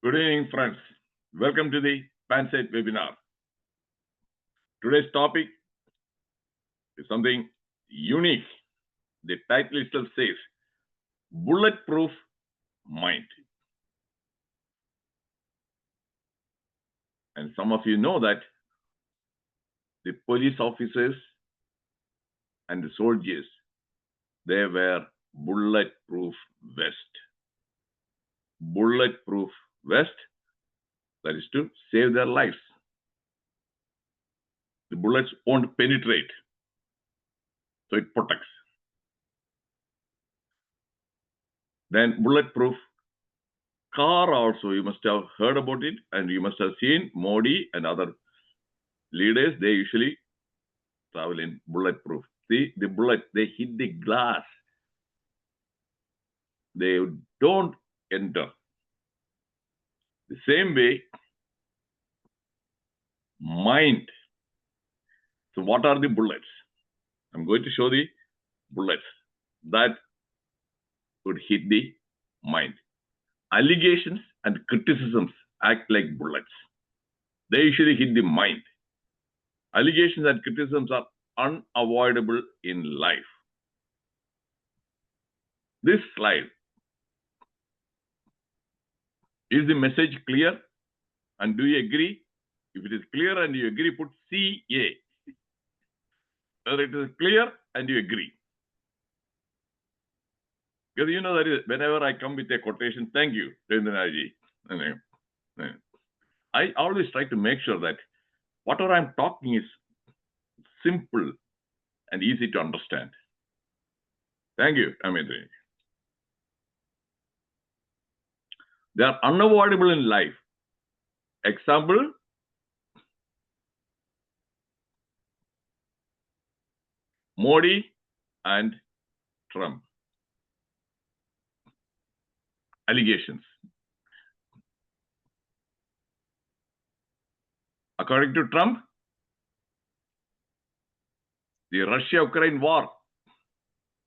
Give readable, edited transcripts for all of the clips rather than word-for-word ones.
Good evening, friends. Welcome to the PANSIGHT webinar. Today's topic is something unique. The title itself says, Bulletproof Mind. And some of you know that the police officers and the soldiers, they wear bulletproof vest. Bulletproof vest, that is to save their lives. The bullets won't penetrate, so it protects. Then bulletproof car also, you must have heard about it, and you must have seen Modi and other leaders, they usually travel in bulletproof. See, the bullet, they hit the glass. They don't enter. The same way, mind. So what are the bullets? I'm going to show the bullets that would hit the mind. Allegations and criticisms act like bullets. They usually hit the mind. Allegations and criticisms are unavoidable in life. This slide, is the message clear? And do you agree? If it is clear and you agree, put CA. Whether it is clear and you agree. Because you know that whenever I come with a quotation, thank you, Rendraji. I always try to make sure that whatever I'm talking is simple and easy to understand. Thank you, Amidri. They are unavoidable in life. Example, Modi and Trump. Allegations. According to Trump, the Russia-Ukraine war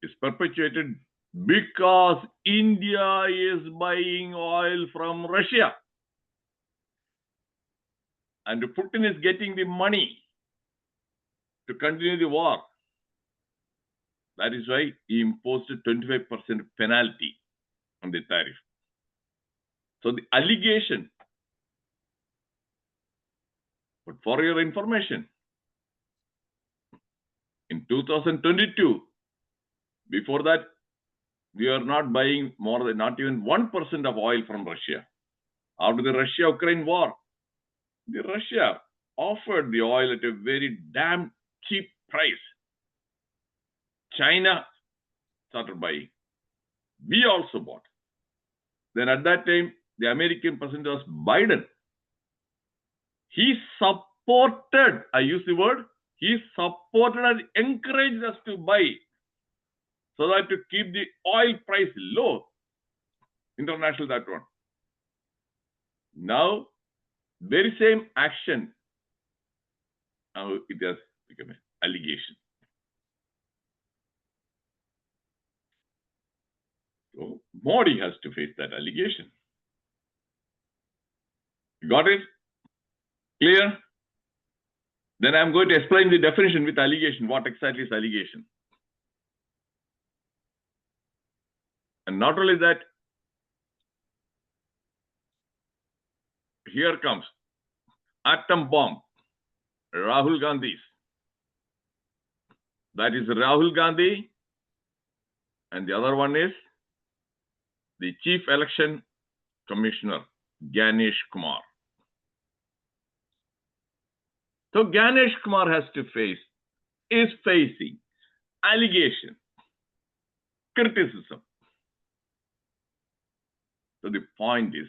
is perpetuated because India is buying oil from Russia. And Putin is getting the money to continue the war. That is why he imposed a 25% penalty on the tariff. So the allegation, but for your information, in 2022, before that, we are not buying more than not even 1% of oil from Russia. After the Russia-Ukraine war, the Russia offered the oil at a very damn cheap price. China started buying. We also bought. Then at that time, the American president was Biden. He supported, I use the word, he supported and encouraged us to buy so that to keep the oil price low. International, that one. Now, very same action, now it has become an allegation. So Modi has to face that allegation. You got it? Clear? Then I'm going to explain the definition with allegation. What exactly is allegation? And not only that, here comes atom bomb, Rahul Gandhi's. That is Rahul Gandhi, and the other one is the Chief Election Commissioner, Ganesh Kumar. So Ganesh Kumar is facing allegation, criticism. So the point is,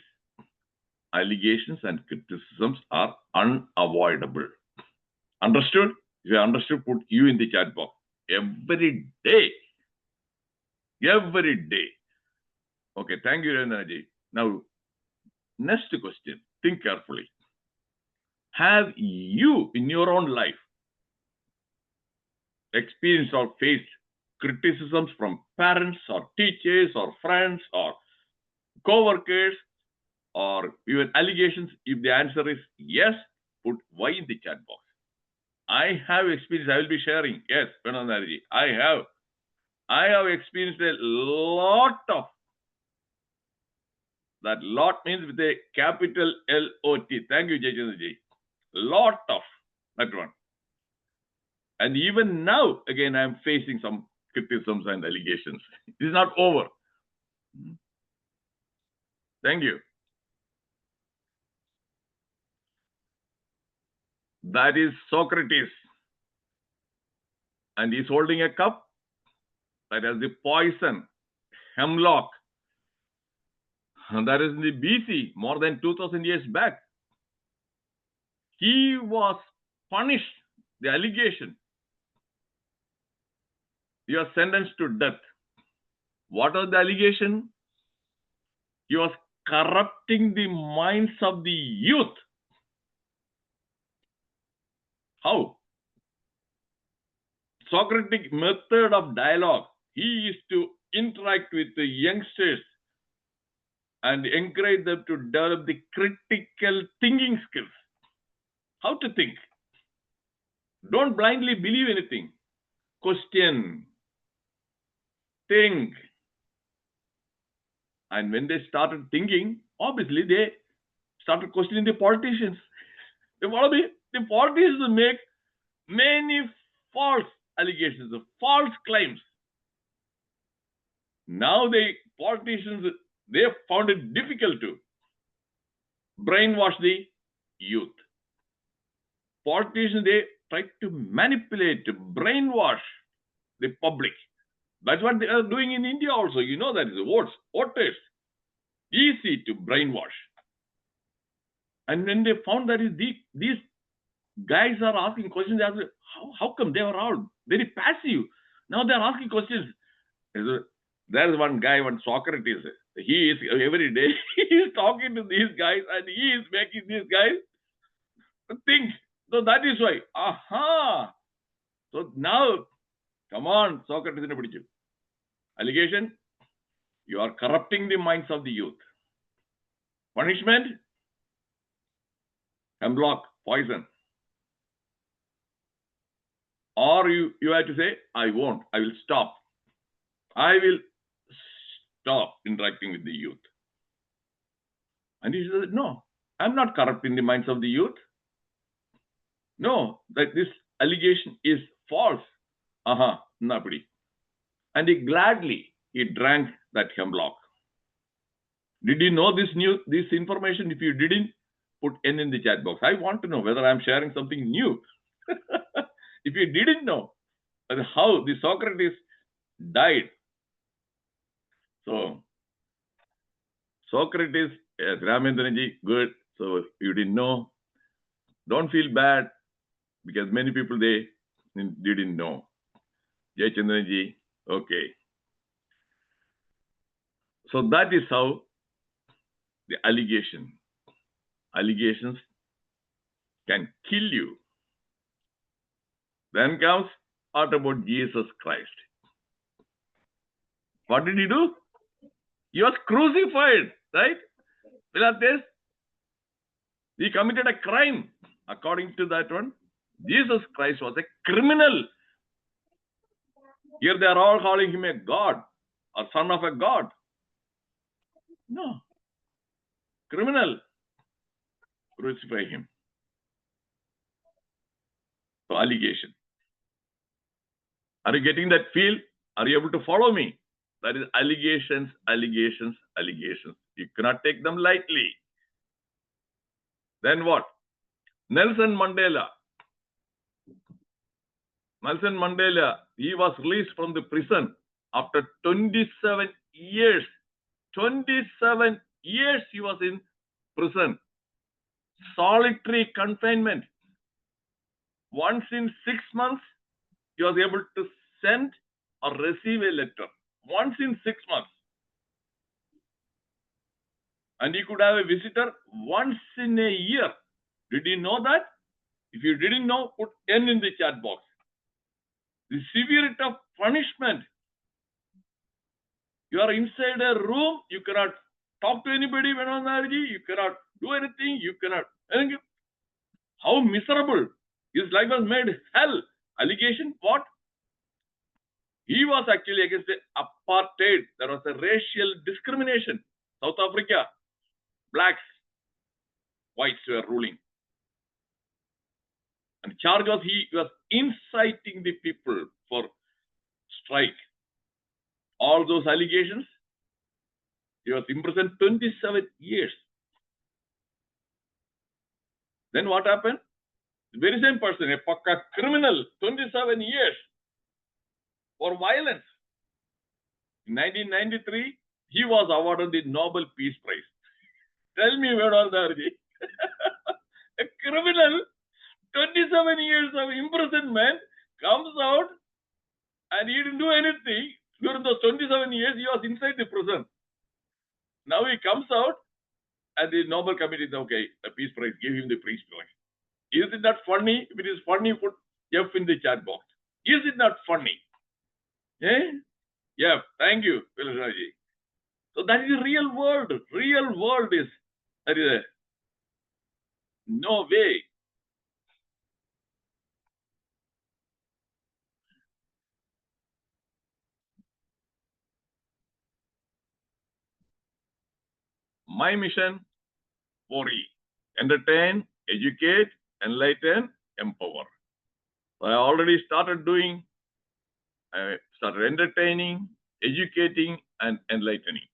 allegations and criticisms are unavoidable. Understood? If you understood, put you in the chat box. Every day. Every day. Okay, thank you, Rendraji. Now, next question. Think carefully. Have you, in your own life, experienced or faced criticisms from parents or teachers or friends or co-workers or even allegations? If the answer is yes, put Y in the chat box. I have experience. I will be sharing. Yes, Venugopal, I have experienced a lot of that. Lot means with a capital L-O-T. Thank you, Jaychandra. Lot of that one. And even now, again, I am facing some criticisms and allegations. It is not over. Thank you. That is Socrates. And he's holding a cup that has the poison, hemlock. And that is in the BC, more than 2000 years back. He was punished, the allegation. He was sentenced to death. What was the allegation? He was corrupting the minds of the youth. How? Socratic method of dialogue. He used to interact with the youngsters and encourage them to develop the critical thinking skills. How to think. Don't blindly believe anything. Question. Think. And when they started thinking, obviously they started questioning the politicians. The politicians make many false allegations, false claims. Now the politicians, they found it difficult to brainwash the youth. Politicians, they try to manipulate, to brainwash the public. That's what they are doing in India also. You know that is voters. Easy to brainwash. And when they found that these guys are asking questions, they ask, how come they were all very passive? Now they are asking questions. There's one guy, one Socrates. He is every day, he is talking to these guys and he is making these guys think. So that is why. Aha. So now, come on, Socrates. Allegation, you are corrupting the minds of the youth. Punishment, hemlock, poison. Or you have to say, I won't, I will stop. I will stop interacting with the youth. And he says, no, I'm not corrupting the minds of the youth. No, that this allegation is false. Napadi. And he gladly, he drank that hemlock. Did you know this information? If you didn't, put N in the chat box. I want to know whether I'm sharing something new. If you didn't know how the Socrates died. So, Socrates, yes, Ramendranji, good. So, you didn't know. Don't feel bad because many people, they didn't know. Jaychandranji, okay. So, that is how the allegations can kill you. Then comes what about Jesus Christ? What did he do? He was crucified, right? Pilates, he committed a crime. According to that one, Jesus Christ was a criminal. Here they are all calling him a God or son of a God. No. Criminal. Crucify him. So allegation. Are you getting that feel? Are you able to follow me? That is allegations, allegations, allegations. You cannot take them lightly. Then what? Nelson Mandela. Nelson Mandela, he was released from the prison after 27 years. 27 years he was in prison. Solitary confinement. Once in 6 months, he was able to send or receive a letter. Once in 6 months. And he could have a visitor once in a year. Did you know that? If you didn't know, put N in the chat box. The severity of punishment. You are inside a room, you cannot talk to anybody, Venugopal. You cannot do anything. You cannot. How miserable. His life was made hell. Allegation, what? He was actually against the apartheid. There was a racial discrimination. South Africa, blacks, whites were ruling. And charge was he was inciting the people for strike. All those allegations, he was imprisoned 27 years. Then what happened? The very same person, a pakka criminal, 27 years for violence. In 1993, he was awarded the Nobel Peace Prize. Tell me, Venugopal. A criminal, 27 years of imprisonment, comes out and he didn't do anything. During those 27 years, he was inside the prison. Now he comes out and the Nobel Committee says, okay, a Peace Prize, give him the Peace Prize. Is it not funny? If it is funny, put F in the chat box. Is it not funny? Eh? Yeah, thank you, Venugopal. So that is the real world. Real world is, that is no way. My mission, 4E. Entertain, educate, enlighten, empower. So I already started doing, I started entertaining, educating, and enlightening.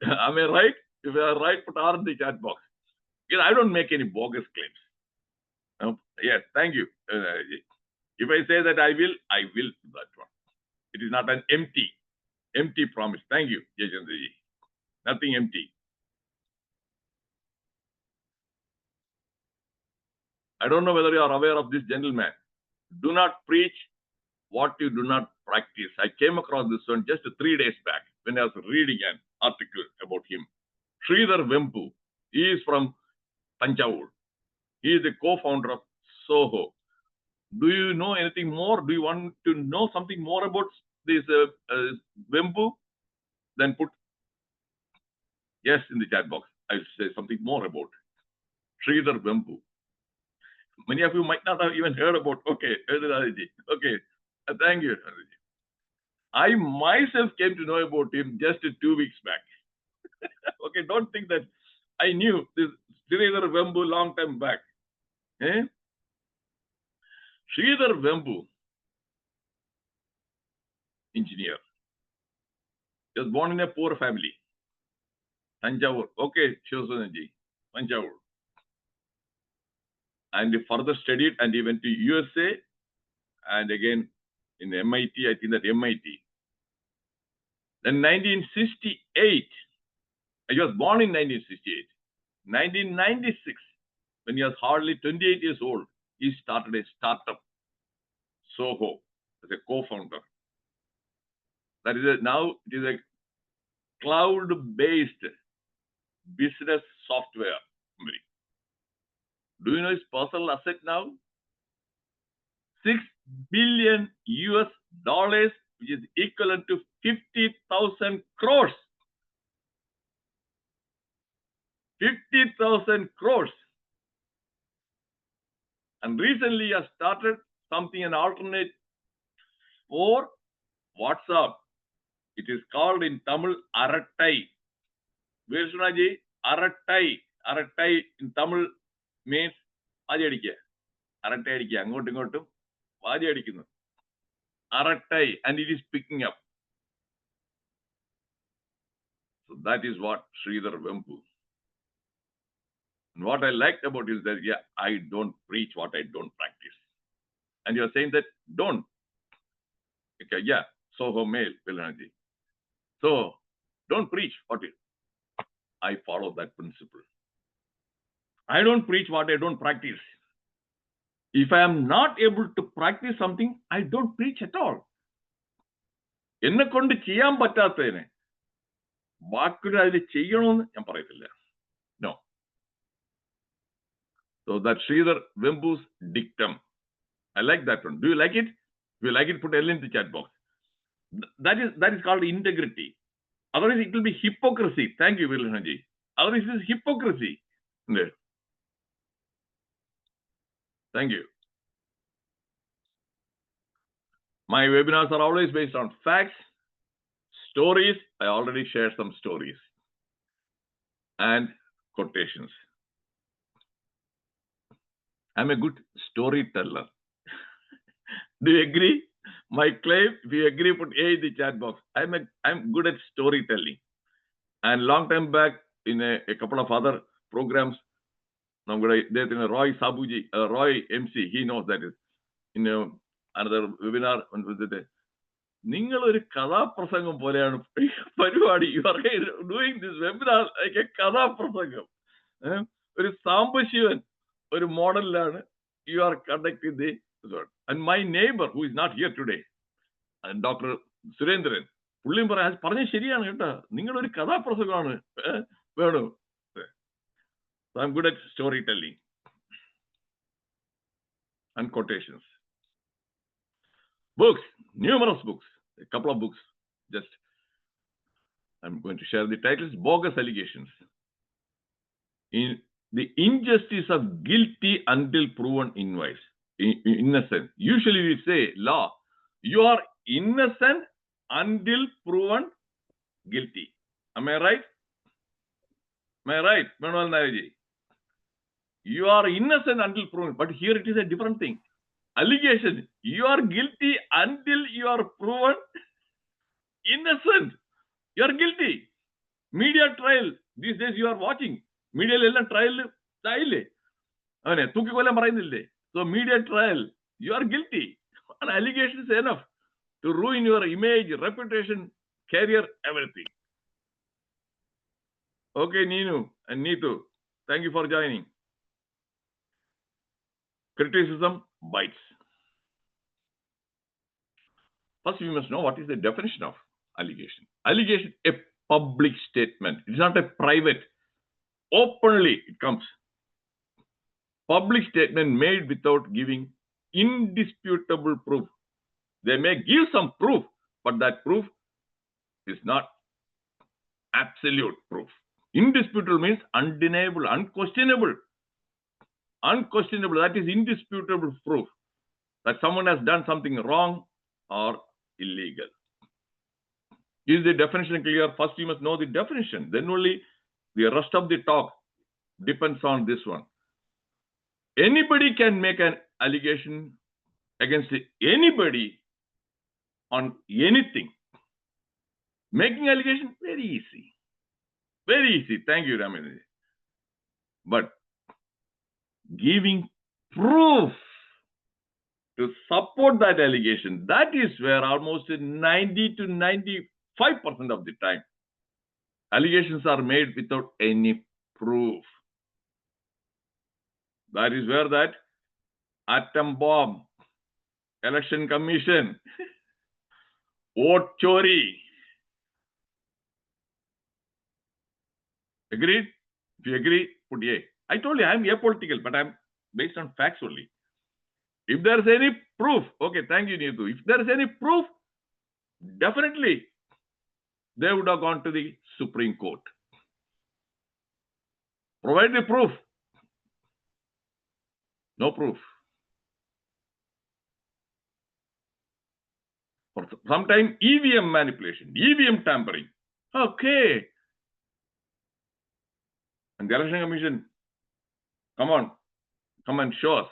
Am I right? If I are right, put R in the chat box. Because I don't make any bogus claims. No? Yes, thank you. If I say that I will do that one. It is not an empty promise. Thank you, Jayachandraji. Nothing empty. I don't know whether you are aware of this gentleman. Do not preach what you do not practice. I came across this one just 3 days back when I was reading an article about him. Sridhar Vempu. He is from Tanjavur. He is the co-founder of Soho. Do you know anything more? Do you want to know something more about this Vempu? Then put yes in the chat box. I will say something more about Sridhar Vempu. Many of you might not have even heard about. Okay, okay. Thank you. I myself came to know about him just 2 weeks back. Okay, don't think that I knew this Sridhar Vempu long time back. Eh? Sridhar Vempu, engineer, he was born in a poor family. Tanjavur. Okay, Shivasanaji, Tanjavur. And he further studied and he went to USA and again in MIT, I think that MIT. Then 1968, he was born in 1968. 1996, when he was hardly 28 years old, he started a startup, Soho, as a co-founder. That is now it is a cloud-based business software company. Do you know his personal asset now? $6 billion US, which is equivalent to 50,000 crores. 50,000 crores. And recently he has started something, an alternate for WhatsApp. It is called in Tamil Arattai. Veershanaji, Arattai. Arattai in Tamil means Vajadikya. Arattai Adikya. Angotu ingotu. Vajadikunu. Arattai. And it is picking up. So that is what Sridhar Vempu. And what I liked about it is that, yeah, I don't preach what I don't practice. And you're saying that don't. Okay, yeah, Soho mail, Velanaji. So don't preach what it. I follow that principle. I don't preach what I don't practice. If I am not able to practice something, I don't preach at all. എന്നെ കൊണ്ട് ചെയ്യാൻ പറ്റാത്തതിനെ വാക്കുകൾ അതിൽ ചെയ്യണമെന്ന് ഞാൻ പറയത്തില്ല. No. So that Sridhar Vempu's dictum. I like that one. Do you like it? If you like it, put L in the chat box. That is called integrity. Otherwise, it will be hypocrisy. Thank you, Vilhanji. Otherwise, it is hypocrisy. Thank you. My webinars are always based on facts, stories. I already shared some stories and quotations. I'm a good storyteller. Do you agree? My claim, if you agree, put A in the chat box. I'm good at storytelling. And long time back in a couple of other programs, Roy Sabuji, Roy MC, he knows that is in another webinar. നിങ്ങൾ ഒരു കഥാപ്രസംഗം പോലെയാണ് പരിപാടി. You are doing this webinar like a കഥാപ്രസംഗം. ഒരു സാംബശിവൻ ഒരു മോഡലിലാണ് you are conducting the. And my neighbour who is not here today, doctor Surendran, പുള്ളിയും പറഞ്ഞ ശരിയാണ് കേട്ടോ, നിങ്ങളൊരു കഥാപ്രസംഗമാണ് വേണം. So I'm good at storytelling and quotations. Books, numerous books, a couple of books. Just I'm going to share the titles. Bogus allegations. In the injustice of guilty until proven innocent. Usually we say law, you are innocent until proven guilty. Am I right? Am I right, Manuel Naraji? You are innocent until proven, but here it is a different thing. Allegation, you are guilty until you are proven innocent. You are guilty. Media trial, these days you are watching. Media trial, so media trial, you are guilty. An allegation is enough to ruin your image, reputation, career, everything. Okay, Neenu and Neetu, thank you for joining. Criticism bites. First, we must know what is the definition of allegation. Allegation, a public statement. It is not a private. Openly it comes. Public statement made without giving indisputable proof. They may give some proof, but that proof is not absolute proof. Indisputable means undeniable, unquestionable. Unquestionable, that is indisputable proof that someone has done something wrong or illegal. Is the definition clear? First, you must know the definition. Then only the rest of the talk depends on this one. Anybody can make an allegation against anybody on anything. Making allegation, very easy. Very easy. Thank you, Raman. But giving proof to support that allegation, that is where almost 90 to 95% of the time allegations are made without any proof. That is where that atom bomb, election commission, vote chori. Agreed? If you agree, put A. I told you I'm apolitical, but I'm based on facts only. If there is any proof, okay, thank you, Neetu. If there is any proof, definitely they would have gone to the Supreme Court. Provide the proof. No proof. For sometime EVM manipulation, EVM tampering. Okay. And the election commission, come on, come and show us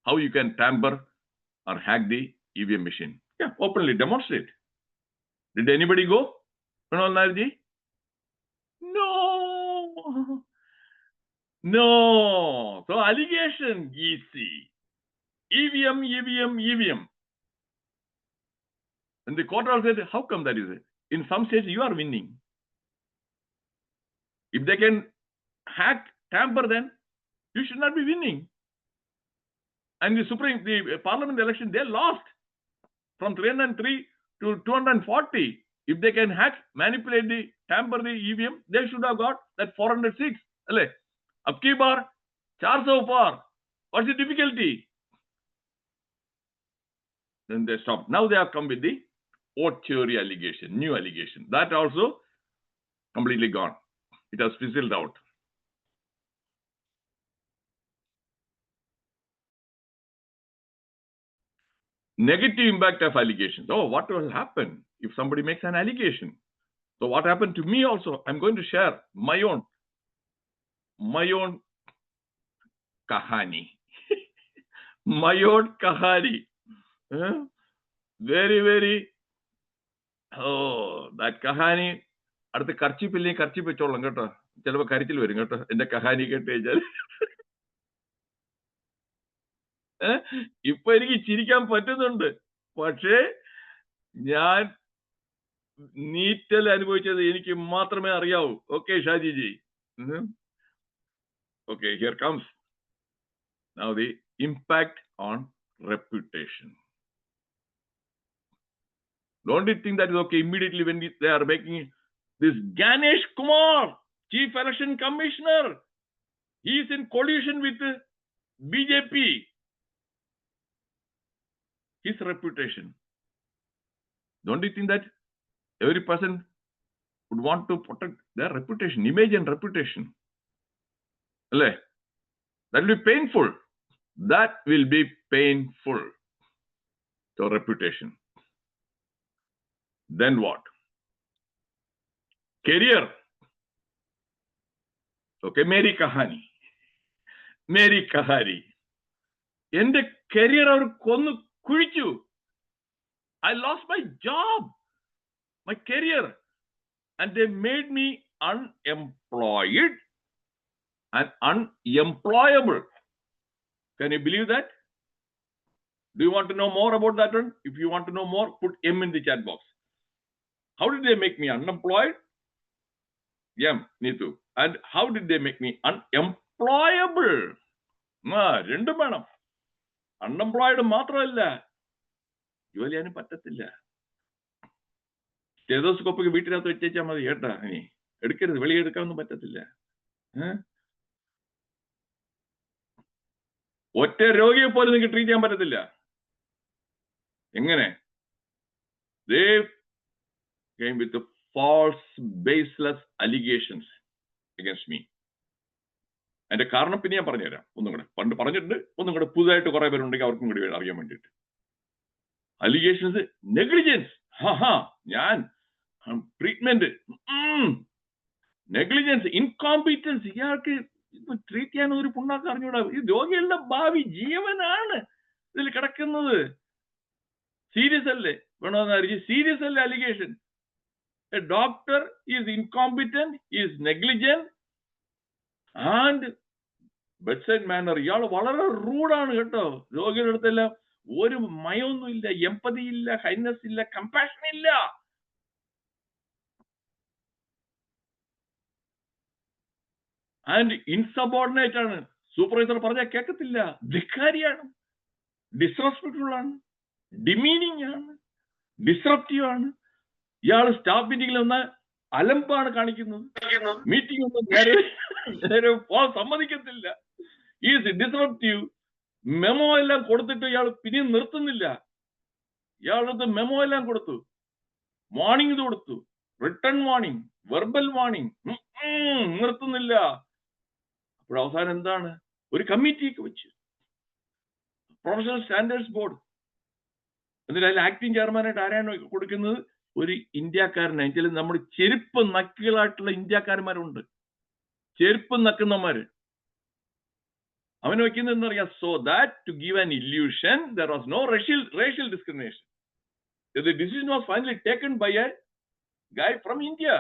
how you can tamper or hack the EVM machine. Yeah, openly demonstrate. Did anybody go? Pranal Narji? No. No. So allegation, easy. EVM. And the court also said, how come that is it? In some states, you are winning. If they can hack, tamper, then you should not be winning. And the parliament election, they lost from 303 to 240. If they can hack, manipulate tamper the EVM, they should have got that 406. Abki bar, 400 par. What's the difficulty? Then they stopped. Now they have come with the vote theory allegation, new allegation. That also completely gone. It has fizzled out. Negative impact of allegations. Oh, what will happen if somebody makes an allegation? So what happened to me also? I'm going to share my own kahani. My own kahani. Very, very, that kahani. അടുത്ത കർച്ചിപ്പില്ലെങ്കിൽ കർച്ചിപ്പ് വെച്ചോളാം കേട്ടോ. ചിലപ്പോൾ കരുത്തിൽ വരും കേട്ടോ എന്റെ കഹാനി കേട്ട് കഴിഞ്ഞാൽ. ഇപ്പൊ എനിക്ക് ചിരിക്കാൻ പറ്റുന്നുണ്ട്, പക്ഷേ ഞാൻ നീറ്റൽ അനുഭവിച്ചത് എനിക്ക് മാത്രമേ അറിയാവൂ. Okay ഷാജിജി. Okay, here comes now the impact on reputation. Don't you think that is okay immediately when they are making this Ganesh Kumar, Chief Election Commissioner, he is in collusion with BJP. His reputation. Don't you think that every person would want to protect their reputation, image and reputation? That will be painful. That will be painful to reputation. Then what? Career. Okay, Meri Kahani. Meri Kahani. In the career അവർ കൊന്നു കുഴിച്ചു. I lost my job, my career, and they made me unemployed and unemployable. Can you believe that? Do you want to know more about that one? If you want to know more, put M in the chat box. How did they make me unemployed? M, Neetu. And how did they make me unemployable? രണ്ടും വേണം. Unemployed മാത്രമല്ല, ജോലി ചെയ്യാനും പറ്റത്തില്ല. സ്റ്റെതോസ്കോപ്പൊക്കെ വീട്ടിനകത്ത് വെച്ചാൽ മതി കേട്ടാ. ഇനി എടുക്കരുത്, വെളിയെടുക്കാനൊന്നും പറ്റത്തില്ല. ഒറ്റ രോഗിയെ പോലും നിങ്ങൾക്ക് ട്രീറ്റ് ചെയ്യാൻ പറ്റത്തില്ല. എങ്ങനെ? They came with the false, baseless allegations against me. അതിന്റെ കാരണം പിന്നെ ഞാൻ പറഞ്ഞുതരാം. ഒന്നും കൂടെ പണ്ട് പറഞ്ഞിട്ടുണ്ട്, ഒന്നും കൂടെ പുതുതായിട്ട് കുറെ പേരുണ്ടെങ്കിൽ അവർക്കും കൂടി അറിയാൻ വേണ്ടിയിട്ട്. Allegations, negligence. ഞാൻ ട്രീറ്റ്മെന്റ്, നെഗ്ലിജൻസ്, ഇൻകോമ്പീറ്റൻസ്. ഇയാൾക്ക് ട്രീറ്റ് ചെയ്യാൻ ഒരു പുണ്ണാക്ക് അറിഞ്ഞൂടാ. ഈ രോഗികളുടെ ഭാവി ജീവനാണ് ഇതിൽ കിടക്കുന്നത്. സീരിയസ് അല്ലേ? വേണമെന്ന് സീരിയസ് അല്ലേ allegation? A doctor is incompetent, is negligent, and bedside manner. ഇയാൾ വളരെ റൂഡാണ് കേട്ടോ. രോഗികളുടെ അടുത്തെല്ലാം ഒരു മയൊന്നും ഇല്ല, എമ്പതി ഇല്ല, കൈൻഡ്നസ് ഇല്ല, കമ്പാഷൻ ഇല്ല. ആൻഡ് ഇൻസബോർഡിനേറ്റ് ആണ്. സൂപ്പർവൈസർ പറഞ്ഞാൽ കേൾക്കത്തില്ല, ധിക്കാരിയാണ്, ഡിസ്റെസ്പെക്ട്ഫുൾ ആണ്, ഡിമീനിങ് ആണ്, ഡിസ്റപ്റ്റീവ് ആണ്. ഇയാൾ സ്റ്റാഫ് മീറ്റിംഗിൽ വന്ന് അലമ്പാണ് കാണിക്കുന്നത്. മീറ്റിംഗ് ഒന്നും നേരെ പോകാൻ സമ്മതിക്കത്തില്ല. Is disruptive. മെമോ എല്ലാം കൊടുത്തിട്ട് ഇയാൾ പിന്നെയും നിർത്തുന്നില്ല. ഇയാളത് മെമോ എല്ലാം കൊടുത്തു, വാർണിംഗ് ഇത് കൊടുത്തു, റിട്ടേൺ വാർണിംഗ്, വെർബൽ വാർണിംഗ്, നിർത്തുന്നില്ല. അപ്പോൾ അവസാനം എന്താണ്? ഒരു കമ്മിറ്റിയൊക്കെ വെച്ച്, പ്രൊഫഷണൽ സ്റ്റാൻഡേർഡ്സ് ബോർഡ്. എന്നിട്ട് അതിൽ ആക്ടിംഗ് ചെയർമാനായിട്ട് ആരാണ് കൊടുക്കുന്നത്? ഒരു ഇന്ത്യക്കാരനായി. ചില നമ്മുടെ ചെരുപ്പ് നക്കുകളായിട്ടുള്ള ഇന്ത്യക്കാരന്മാരുണ്ട്, ചെരുപ്പ് നക്കുന്നമാര്. അവന് വെക്കുന്നത് എന്നറിയാം, so that to give an illusion there was no racial discrimination. The decision was finally taken by a guy from India.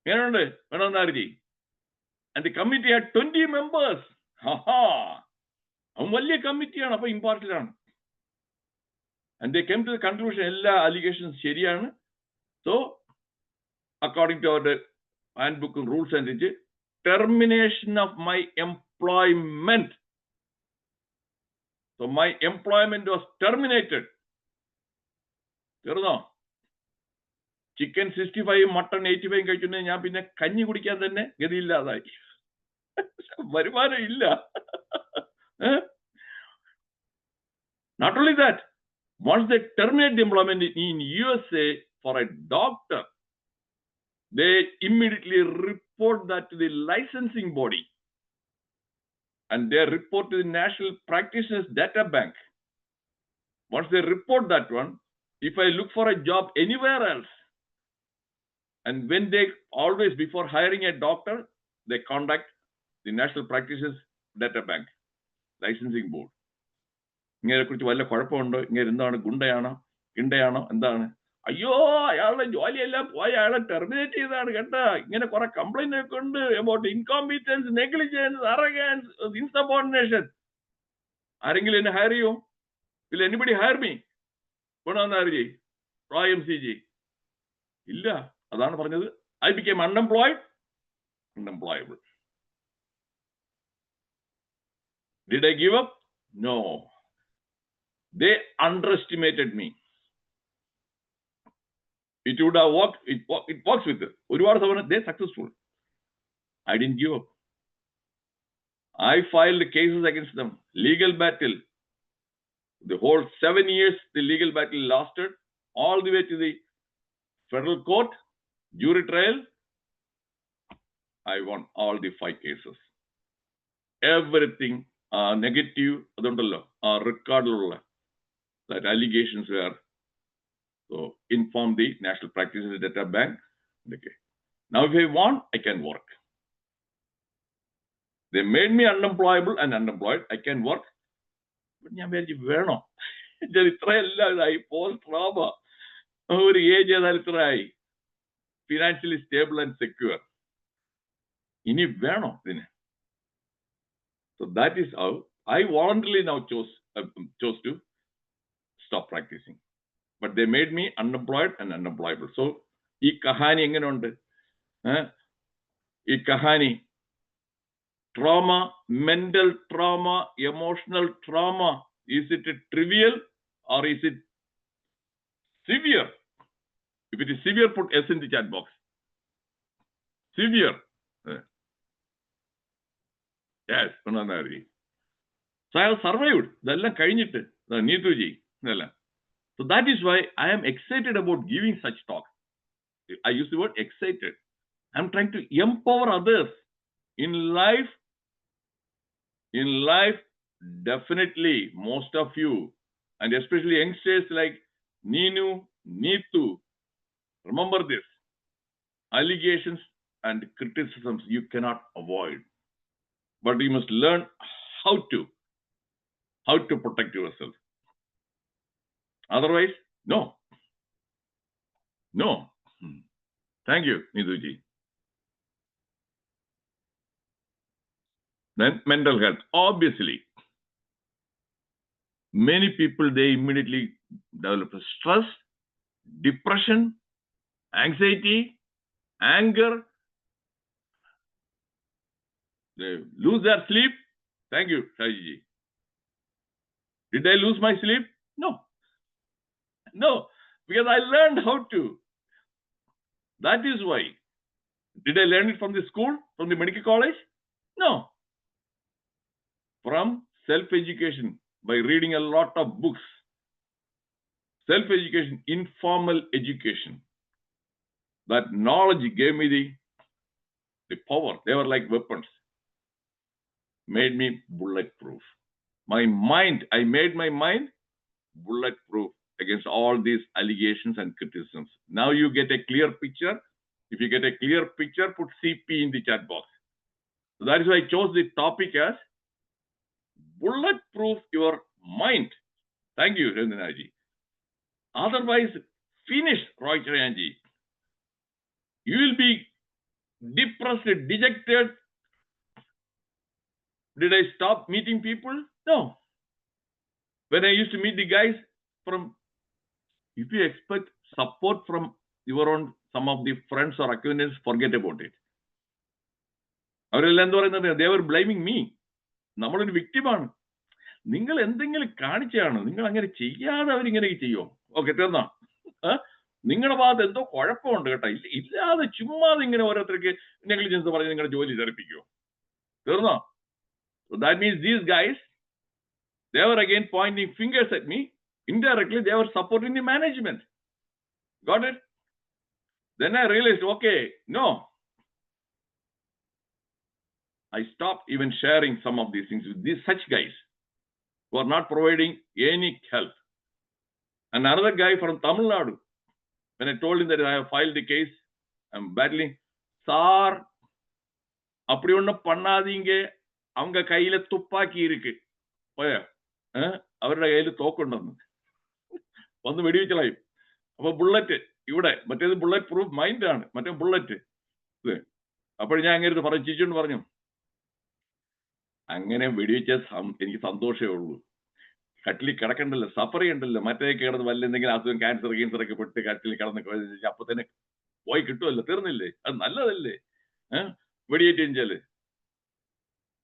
എങ്ങനെയുണ്ട് വേണമെന്നാരി? And the committee had 20 members. അവൻ വലിയ കമ്മിറ്റിയാണ്, അപ്പൊ ഇമ്പാർട്ടൻ്റ് ആണ്. And they came to the conclusion, എല്ലാ allegations ശരിയാണ്. So, according to our handbook and rules and termination of my employment. So, my employment was terminated. തീർന്നോ? Chicken 65, mutton 85 കഴിച്ചിട്ടുണ്ടെങ്കിൽ ഞാൻ പിന്നെ കഞ്ഞി കുടിക്കാൻ തന്നെ ഗതിയില്ലാതായി. വരുമാനം ഇല്ല. Not only that, once they terminate the employment in USA, for a doctor, they immediately report that to the licensing body. And they report to the National Practitioners Data Bank. Once they report that one, if I look for a job anywhere else, and when they always, before hiring a doctor, they contact the National Practitioners Data Bank, licensing board. ഇങ്ങനെ കുറിച്ച് വല്ല കുഴപ്പമുണ്ടോ, ഇങ്ങനെ എന്താണ്, ഗുണ്ടയാണോ ഇണ്ടയാണോ എന്താണ്, അയ്യോ അയാളുടെ ജോലിയെല്ലാം പോയി അയാളെ ടെർമിനേറ്റ് ചെയ്താണ് കേട്ടാ, ഇങ്ങനെ കുറെ കംപ്ലൈന്റ് ഒക്കെ ഉണ്ട് about incompetence, negligence, arrogance, insubordination. ആരെങ്കിലും എന്നെ ഹയർ ചെയ്യോ? Will anybody hire me? ഗുണമെന്നാർജി റോയ് MCG ഇല്ല. അതാണ് പറഞ്ഞത്, I became unemployable. Did I give up? No. They underestimated me. It would have worked. It works with it. ഒരുപാട് തവണ they're successful. I didn't give up. I filed cases against them. Legal battle. The whole 7 years the legal battle lasted, all the way to the federal court, jury trial. I won all the 5 cases. Everything negative, അതുണ്ടല്ലോ റെക്കോർഡിലുള്ള that allegations were, so inform the National Practitioners Data Bank. Okay. Now if I want, I can work. They made me unemployable and unemployed. I can work. But ഞാൻ വിചാരിച്ചു വേണോ, ഇത്രയല്ലാതായി, post trauma, ഒരു age ഏതായാലും ഇത്രയായി, financially stable and secure, ഇനി വേണോ ഇതിന്? So that is how I voluntarily now chose to stop practicing. But they made me unemployed and unemployable. So ഈ കഹാനി എങ്ങനെയുണ്ട്? ഈ Kahani trauma, mental trauma, emotional trauma, is it trivial or is it severe? If it is severe, put S in the chat box. Severe. Yes, Pananari. So I have survived. ഇതെല്ലാം കഴിഞ്ഞിട്ട് നീതുജി ഇതെല്ലാം. So that is why I am excited about giving such talk. I use the word excited. I am trying to empower others in life. In life, definitely, most of you, and especially youngsters like Neenu, Neetu, remember this: allegations and criticisms you cannot avoid, but you must learn how to protect yourself. Otherwise, no. Thank you, Neetuji. Then mental health. Obviously, many people, they immediately develop stress, depression, anxiety, anger. They lose their sleep. Thank you, Shajiji. Did I lose my sleep? No, because I learned how to. That is why. Did I learn it from the school, from the medical college? No. From self-education, by reading a lot of books. Self-education, informal education. That knowledge gave me the power. They were like weapons. Made me bulletproof. My mind, I made my mind bulletproof against all these allegations and criticisms. Now you get a clear picture. If you get a clear picture, put CP in the chat box. So that is why I chose the topic as bulletproof your mind. Thank you, Rendanaji. Otherwise, finish, Roy Chayanji. You will be depressed, dejected. Did I stop meeting people? No. When I used to meet the guys from, if you expect support from your own, some of the friends or acquaintances, forget about it. They were blaming me. നമ്മളൊരു വിക്ടിമാണ്. നിങ്ങൾ എന്തെങ്കിലും കാണിച്ചാണ്, നിങ്ങൾ അങ്ങനെ ചെയ്യാതെ അവരിങ്ങനെ ചെയ്യോ? Okay, തീർന്നോ? നിങ്ങളുടെ ഭാഗത്ത് എന്തോ കുഴപ്പമുണ്ട് കേട്ടോ, ഇല്ലാതെ ചുമ്മാതെ ഇങ്ങനെ ഓരോരുത്തർക്ക് നെഗ്ലിജൻസ് പറഞ്ഞ് നിങ്ങളുടെ ജോലി തെറിപ്പിക്കുമോ? തീർന്നോ? So that means these guys, they were again pointing fingers at me. Indirectly, they were supporting the management. Got it? Then I realized, okay, no. I stopped even sharing some of these things with such guys who are not providing any help. And another guy from Tamil Nadu, when I told him that I have filed the case, I'm battling, sir, அப்படி ஒன்றும் பண்ணாதீங்க, அவங்க கையில துப்பாக்கி இருக்கு, അവരുടെ കയ്യിൽ തോക്കുണ്ടെന്ന് വന്ന് വെടിവെച്ചളായും. അപ്പൊ ബുള്ളറ്റ് ഇവിടെ, മറ്റേത് ബുള്ളറ്റ് പ്രൂഫ് മൈൻഡ് ആണ്, മറ്റേ ബുള്ളറ്റ്. അപ്പോൾ ഞാൻ അങ്ങനെ പറഞ്ഞു, ചിരിച്ചോണ്ട് പറഞ്ഞു, അങ്ങനെ വെടിവെച്ച എനിക്ക് സന്തോഷമേ ഉള്ളൂ. കട്ടിൽ കിടക്കണ്ടല്ലോ, സഫർ ചെയ്യണ്ടല്ലോ. മറ്റേ കിടന്ന് വല്ല എന്തെങ്കിലും അസുഖം, ക്യാൻസർ ഒക്കെ പെട്ട് കട്ടിൽ കിടന്ന് അപ്പൊ തന്നെ പോയി കിട്ടുമല്ലോ, തീർന്നില്ലേ? അത് നല്ലതല്ലേ വെടിയേറ്റ് കഴിഞ്ഞാല്.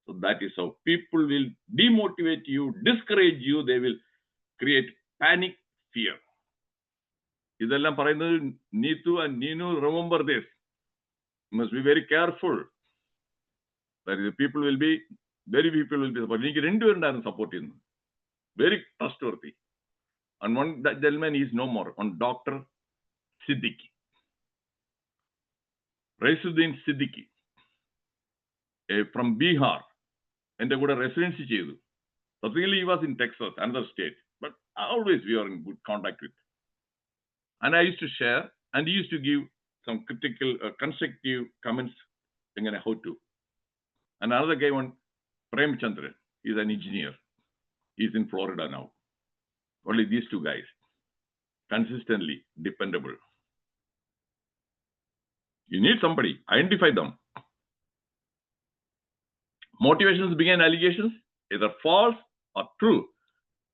So that is how people will demotivate you, discourage you, they will create panic, fear. ഇതെല്ലാം പറയുന്നത് Neethu and Ninu, remember this. You must be very careful. That is, people will be supporting. എനിക്ക് രണ്ടുപേരുണ്ടായിരുന്നു സപ്പോർട്ട് ചെയ്യുന്നത്, very trustworthy. And one gentleman is no more, on Dr. Siddiqui, Raisuddin Siddiqui, from Bihar. എന്റെ കൂടെ residency ചെയ്തു. Subsequently, he was in Texas, another state. But always we are in good contact with. And I used to share, and he used to give some critical, constructive comments, how to. And another guy, one, Prem Chandran, is an engineer. He's in Florida now. Only these two guys, consistently dependable. You need somebody, identify them. Motivations began allegations, either false or true.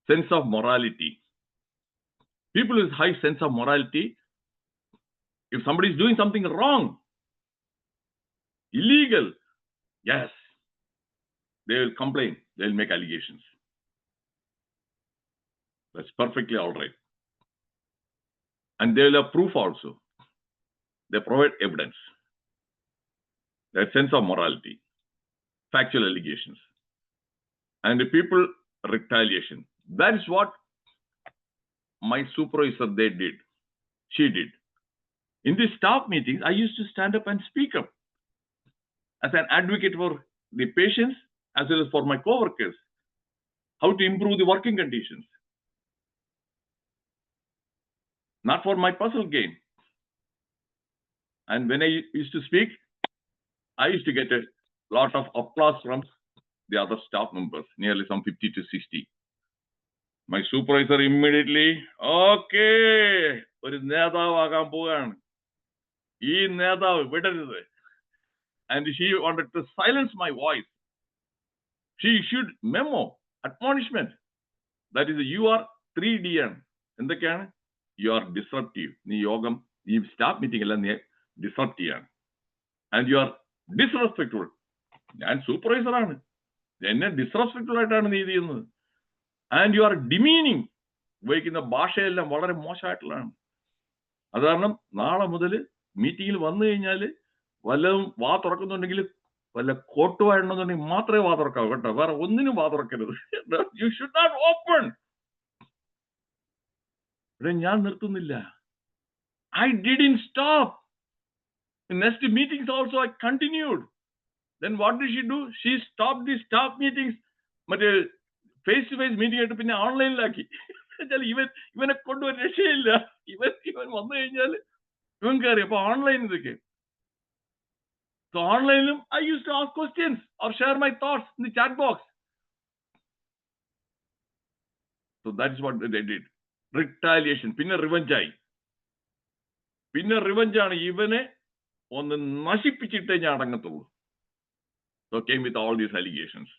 Sense of morality. People with high sense of morality, if somebody is doing something wrong, illegal, yes, they will complain, they will make allegations. That's perfectly all right. And they will have proof also. They provide evidence. That sense of morality. Factual allegations. And the people, retaliation. That is what my supervisor, she did. In these staff meetings, I used to stand up and speak up as an advocate for the patients as well as for my co-workers, how to improve the working conditions. Not for my personal gain. And when I used to speak, I used to get a lot of applause from the other staff members, nearly some 50 to 60. My supervisor immediately, okay, ഒരു നേതാവാകാൻ പോവുകയാണ്, ഈ നേതാവ് വിടരുത്. And she wanted to silence my voice. She issued memo, admonishment. That is, you are 3D. എന്തൊക്കെയാണ്? You are disruptive. നീ യോഗം, ഈ staff meeting എല്ലാം നീ ഡിസറപ്റ്റ് ചെയ്യാണ്. And you are disrespectful. ഞാൻ സൂപ്പർവൈസറാണ്, എന്നെ ഡിസ്റെസ്പെക്ട്ഫുൾ ആയിട്ടാണ് നീ ചെയ്യുന്നത്. And you are demeaning. ഉപയോഗിക്കുന്ന ഭാഷയെല്ലാം വളരെ മോശമായിട്ടുള്ളതാണ്. അത് കാരണം നാളെ മുതൽ മീറ്റിങ്ങിൽ വന്നു കഴിഞ്ഞാൽ വല്ലതും വാ തുറക്കുന്നുണ്ടെങ്കിൽ വല്ല കോട്ടുവായിട്ടുണ്ടെന്നുണ്ടെങ്കിൽ മാത്രമേ വാ തുറക്കാവൂ കേട്ടോ, വേറെ ഒന്നിനും വാ തുറക്കരുത്. You should not open. ഞാൻ നിർത്തുന്നില്ല. I didn't stop. Next meetings also I continued. Then what did she do? She stopped the staff meetings. മറ്റേ ഫേസ് ടു ഫേസ് മീറ്റിംഗ് ആയിട്ട് പിന്നെ ഓൺലൈനിലാക്കി. ഇവനെ കൊണ്ടുവരാൻ രക്ഷയില്ല. ഇവൻ വന്നു കഴിഞ്ഞാൽ ഇവൻ കയറി. അപ്പൊ ഓൺലൈൻ ഇതൊക്കെ. So ഓൺലൈനിലും I used to ask questions or share my thoughts in the chat box. So that's what they did. Retaliation. പിന്നെ റിവഞ്ച് ആയി. പിന്നെ റിവഞ്ച് ആണ്, ഇവനെ ഒന്ന് നശിപ്പിച്ചിട്ടേ ഞാൻ അടങ്ങത്തുള്ളൂ. So came with all these allegations.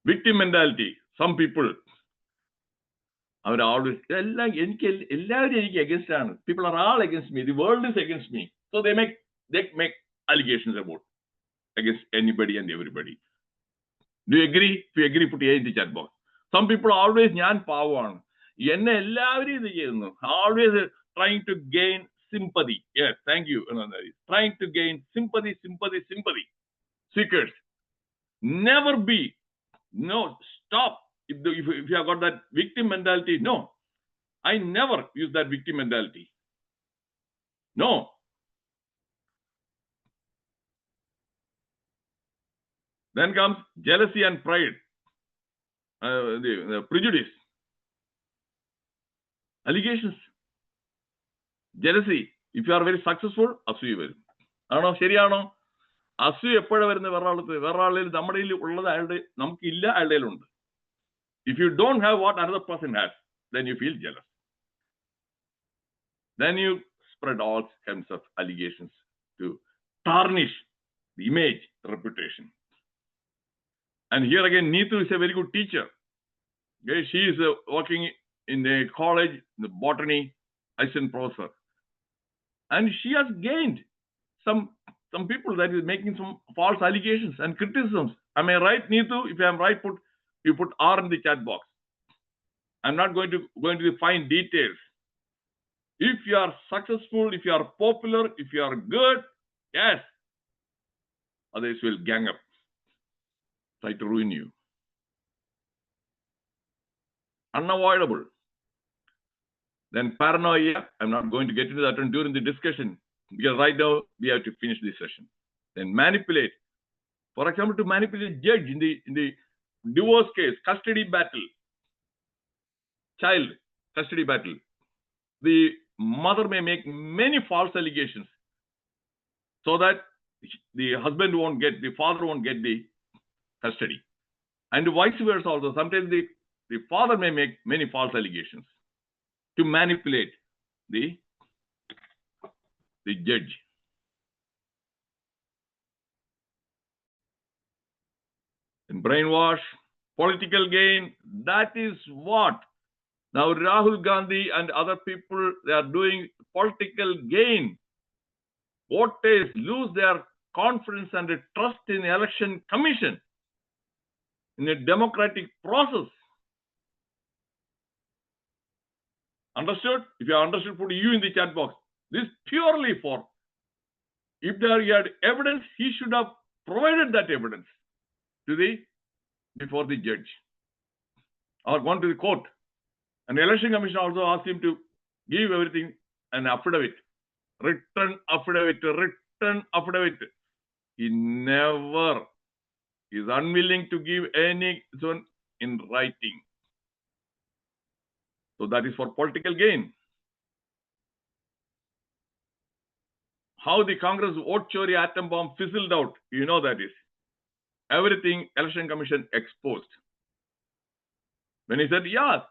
Victim mentality. Some people, our always, എല്ലാവരും എനിക്ക് against ആണ്. People are all against me. The world is against me. So they make allegations against anybody and everybody. Do you agree? If you agree, put in the chat box. Some people are always, ഞാൻ പാവമാണ്, എന്നെ എല്ലാവരും ഇത് ചെയ്യുന്നു. Always trying to gain sympathy. Yes, thank you. Trying to gain sympathy. Seekers. Never be. No, stop. If you have got that victim mentality, no. I never use that victim mentality. No. Then comes jealousy and pride, the prejudice, allegations, jealousy. If you are very successful, അസൂയ വരും. ആണോ? ശരിയാണോ? അസൂയ എപ്പോഴാണ് വരുന്നത്? വേറെ ആളിൽ നമ്മുടെ ഉള്ളത് അയാളുടെ നമുക്കില്ല, അയാളുടെ ഉണ്ട്. If you don't have what another person has, then you feel jealous. Then you spread all kinds of allegations to tarnish the image, the reputation. And here again, Neetu is a very good teacher. Okay, she is working in a college, in the botany, assistant professor. And she has gained some people that is making some false allegations and criticisms. Am I right, Neetu? If I am right, you put R in the chat box. I'm not going to go into the fine details. If you are successful, if you are popular, if you are good, yes, others will gang up, try to ruin you. Unavoidable. Then paranoia. I'm not going to get into that one during the discussion, because right now we have to finish this session. Then manipulate. For example, to manipulate judge in the divorce case, custody battle, child custody battle. The mother may make many false allegations so that the husband won't get, the father won't get the custody. And vice versa also. Sometimes the father may make many false allegations to manipulate the judge. And brainwash, political gain, that is what now Rahul Gandhi and other people, they are doing political gain. Voters lose their confidence and trust in the election commission, in a democratic process. Understood? If you understood, put you in the chat box. This purely for, if there he had evidence, he should have provided that evidence to before the judge or gone to the court. And the election commission also asked him to give everything an affidavit, written affidavit. He never is unwilling to give any one in writing. So that is for political gain. How the Congress vote chori atom bomb fizzled out, you know that is. Everything election commission exposed. When he said, yeah,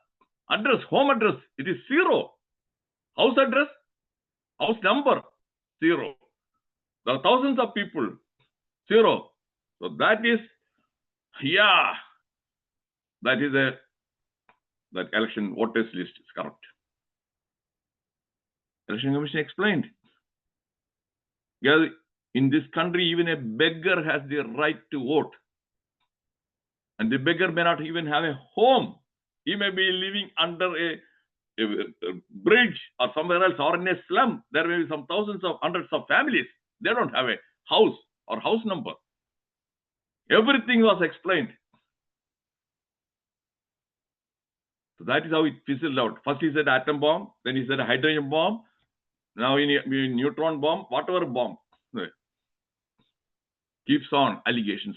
address, home address, it is 0. House address, house number, 0. There are thousands of people, 0. So that is, yeah, that is that election voters list is corrupt. Election commission explained. Yeah, in this country, even a beggar has the right to vote. And the beggar may not even have a home. He may be living under a bridge or somewhere else, or in a slum. There may be some thousands of hundreds of families. They don't have a house or house number. Everything was explained. So that is how it fizzled out. First he said atom bomb, then he said hydrogen bomb, now in neutron bomb, whatever bomb. Keeps on allegations.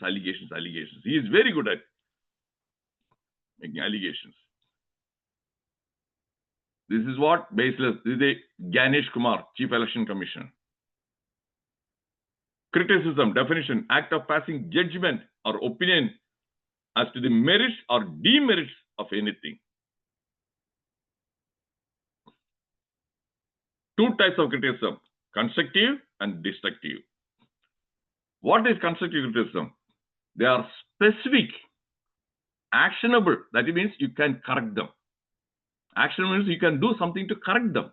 He is very good at making allegations. This is what? Baseless. This is a Ganesh Kumar, Chief Election Commissioner. Criticism, definition, act of passing judgment or opinion as to the merits or demerits of anything. Two types of criticism, constructive and destructive. What is constructive criticism? They are specific, actionable. That means you can correct them. Action means you can do something to correct them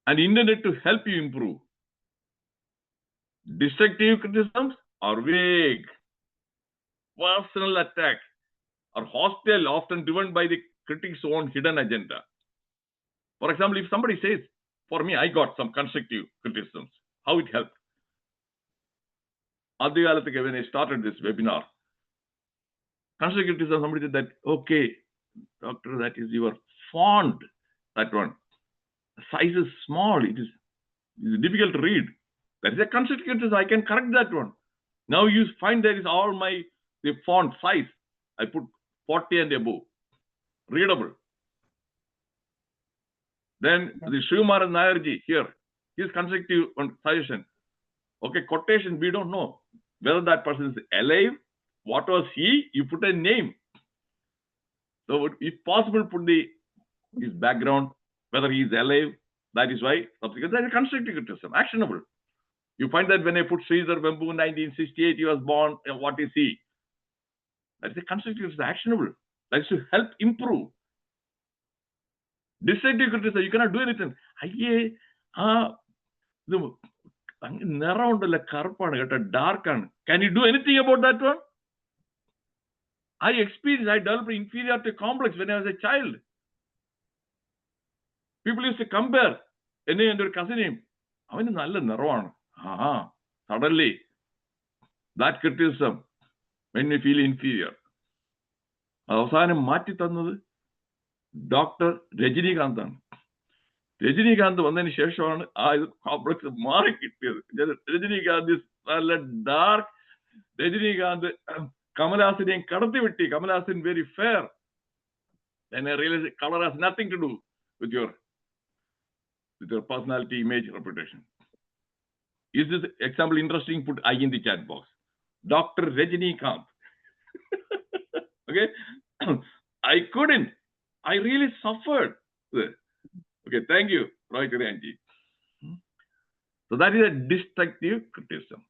and intended to help you improve. Destructive criticisms are vague, personal attack, or hostile, often driven by the critic's own hidden agenda. For example, if somebody says, for me, I got some constructive criticisms, how it helped? When I started this webinar, constructive criticism, somebody said that, okay, doctor, that is your fond that one. The size is small. It is difficult to read. That is a constructive criticism. I can correct that one. Now you find there is all the font size. I put 40 and above. Readable. Then the Srivamar and Nayarji here. His constructive suggestion. Okay, quotation, we don't know whether that person is alive. What was he? You put a name. So if possible, put his background, whether he is alive. That is why subsequent that is constructive criticism, actionable. You find that when I put Sridhar Vembu 1968, he was born. What is he? That is a constructive criticism, actionable. That is to help improve. Destructive criticism, you cannot do anything. Dark. Can you do anything about that one? I developed inferiority complex when I was a child. People used to compare എന്നെ എൻ്റെ ഒരു കസിനെയും അവന് നല്ല നിറവാണ്. Suddenly that criticism made me feel inferior. അവസാനം മാറ്റി തന്നത് doctor രജനീകാന്താണ്. Rajinikanth വന്നതിന് ശേഷമാണ് ആ കോംപ്ലക്സ് മാറി കിട്ടിയത്. രജനീകാന്ത് നല്ല ഡാർക്ക്. രജനീകാന്ത് കമലഹാസനെയും കടത്തിവിട്ടി. Kamal Haasan very fair. Then I realized color has nothing to do with your personality, image, reputation. Is this example interesting? Put I in the chat box. Dr. Rajinikanth. Okay. I couldn't. I really suffered. Okay, thank you, Roy Kuryanji. So that is a destructive criticism.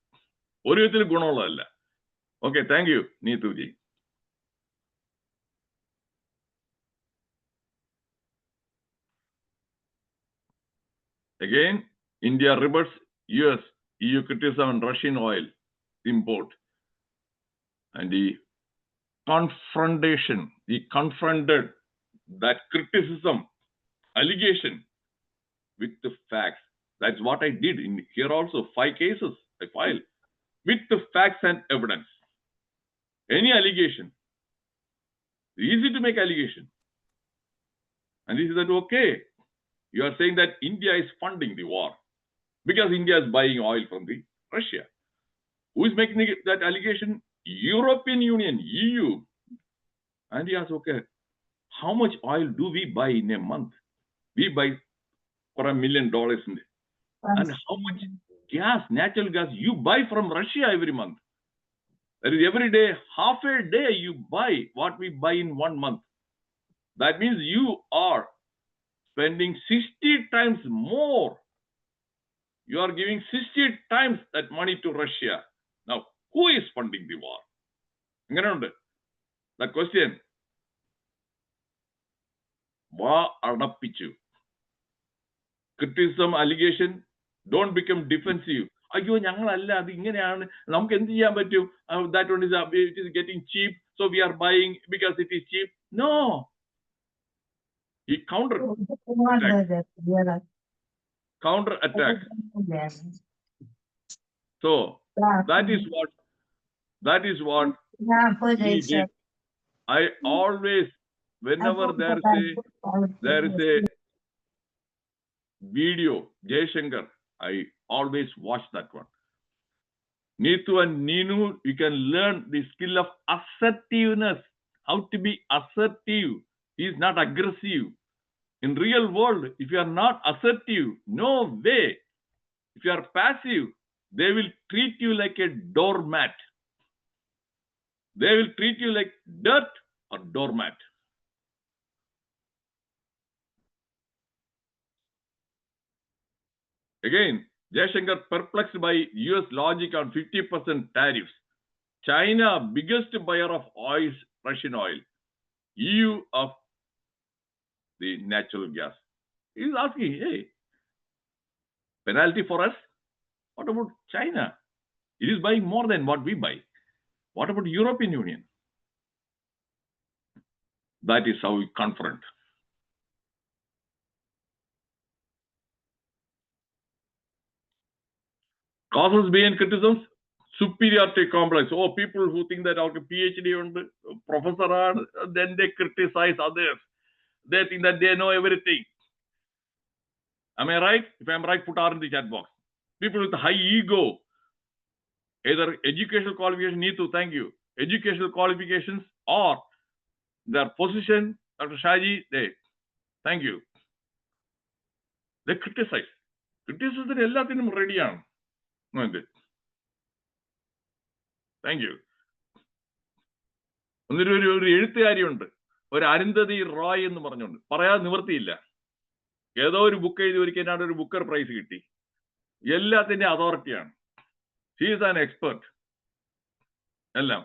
Okay, thank you, Neetuji. Again, India rebuts US, EU criticism on Russian oil import. And the confrontation, he confronted that criticism, allegation with the facts. That's what I did in here also. 5 cases I filed with the facts and evidence. Any allegation, easy to make allegation. And he said, okay, you are saying that India is funding the war because India is buying oil from Russia. Who is making that allegation? European Union, EU. And he asked, okay, how much oil do we buy in a month? We buy for $1 million. And how much gas, natural gas, you buy from Russia every month? That is every day, half a day you buy what we buy in 1 month. That means you are spending 60 times more. You are giving 60 times that money to Russia. Now, who is funding the war? The question. Criticism, allegation, don't become defensive. That one is it is getting cheap, so we are buying because it is cheap. No. He counter attack. So that is what he did. I always, whenever there is a video, Jaishankar, I always watch that one. Neetu and Neenu, you can learn the skill of assertiveness, how to be assertive. He is not aggressive. In real world, if you are not assertive, no way. If you are passive, they will treat you like a doormat. They will treat you like dirt or doormat. Again, Jaishankar perplexed by US logic on 50% tariffs. China, biggest buyer of oil, Russian oil. EU of the natural gas. He is asking, hey, penalty for us? What about China? It is buying more than what we buy. What about European Union? That is how we confront. Causes behind criticisms, superiority complex. Oh, people who think that our PhD and professor are, then they criticize others. They think that they know everything. Am I right? If I'm right, put R in the chat box. People with high ego, either educational qualification, Neetu, thank you, educational qualifications or their position, Dr. Shaji, thank you. They criticize. Criticism എല്ലാത്തിനും റെഡിയാണ്. Thank you. ഒരു എഴുത്തുകാരിയുണ്ട്, ഒരു അരുന്ധതി റോയ് എന്ന് പറഞ്ഞുകൊണ്ട്, പറയാതെ നിവൃത്തിയില്ല. ഏതോ ഒരു ബുക്ക് എഴുതി ഒരിക്കലാണ് ഒരു ബുക്കർ പ്രൈസ് കിട്ടി. എല്ലാത്തിന്റെ അതോറിറ്റിയാണ്. She is an expert. എല്ലാം